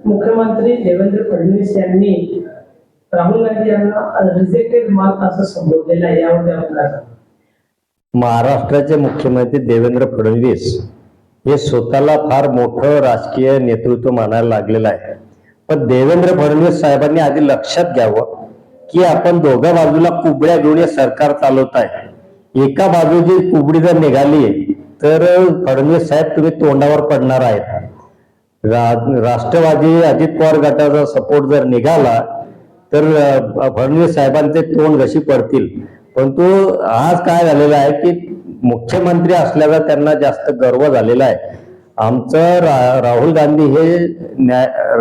मुख्यमंत्री देवेंद्र फडणवीस यांनी राहुल गांधी यांना रिजेक्टेड माल असं संबोधलेलं आहे, यावर आपल्याला महाराष्ट्राचे मुख्यमंत्री देवेंद्र फडणवीस हे स्वतःला फार मोठं राजकीय नेतृत्व मानायला लागलेलं आहे. पण देवेंद्र फडणवीस साहेबांनी आधी लक्षात घ्यावं की आपण दोघा बाजूला कुबड्या घेऊन हे सरकार चालवत आहे. एका बाजूची कुबडी जर निघाली तर फडणवीस साहेब तुम्ही तोंडावर पडणार आहेत. राष्ट्रवादी अजित पवार गटाचा सपोर्ट जर निघाला तर फडणवीस साहेबांचे तोंड कशी पडतील. परंतु आज काय झालेलं आहे की मुख्यमंत्री असल्याचा त्यांना जास्त गर्व झालेला आहे. आमचं राहुल गांधी हे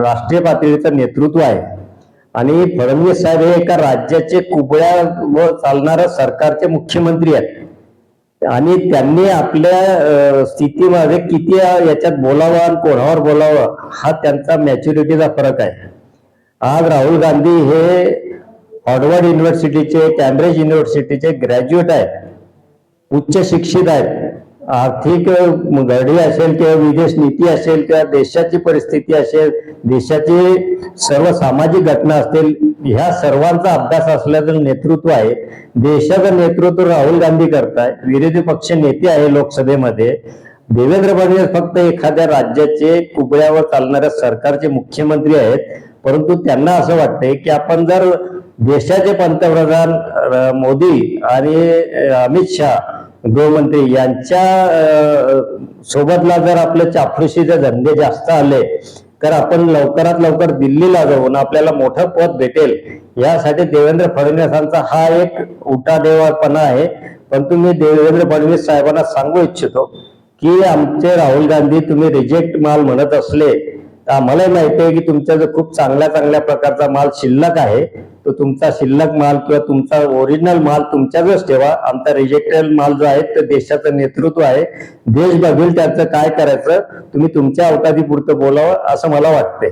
राष्ट्रीय पातळीचं नेतृत्व आहे आणि फडणवीस साहेब हे एका राज्याचे कुबड्यावर चालणाऱ्या सरकारचे मुख्यमंत्री आहेत आणि त्यांनी आपल्या स्थितीमध्ये किती याच्यात बोलावं आणि कोणावर बोलावं हा त्यांचा मॅच्युरिटीचा फरक आहे. आज राहुल गांधी हे हार्वर्ड युनिव्हर्सिटीचे, कॅम्ब्रिज युनिव्हर्सिटीचे ग्रॅज्युएट आहेत, उच्च शिक्षित आहेत. आर्थिक घडी असेल किंवा विदेश नीती असेल किंवा देशाची परिस्थिती असेल, देशाची सर्व सामाजिक घटना असतील, ह्या सर्वांचा अभ्यास असल्याचं नेतृत्व आहे. देशाचं नेतृत्व राहुल गांधी करताय. विरोधी पक्ष नेते आहे लोकसभेमध्ये. देवेंद्र फडणवीस फक्त एखाद्या राज्याचे कुबड्यावर चालणाऱ्या सरकारचे मुख्यमंत्री आहेत. परंतु त्यांना असं वाटतंय की आपण जर देशाचे पंतप्रधान मोदी आणि अमित शहा गृहमंत्री यांच्या सोबतला जर आपले चापलुसीचे धंदे जास्त आले तर आपण लवकरात लवकर दिल्लीला जाऊन आपल्याला मोठं पद भेटेल. यासाठी देवेंद्र फडणवीसांचा हा एक उठादेवापणा आहे. परंतु मी देवेंद्र फडणवीस साहेबांना सांगू इच्छितो की आमचे राहुल गांधी तुम्ही रिजेक्ट माल म्हणत असले तर आम्हालाही माहिती आहे की तुमच्याजवळ खूप चांगल्या प्रकारचा माल शिल्लक आहे. तो तुमचा शिल्लक माल किंवा तुमचा ओरिजिनल माल तुमच्याजवळच ठेवा. आमचा रिजेक्टेड माल जो आहे तो देशाचं नेतृत्व आहे. देश बघेल त्याचं काय करायचं, तुम्ही तुमच्या अवकाशापुरतं बोलावं असं मला वाटतंय.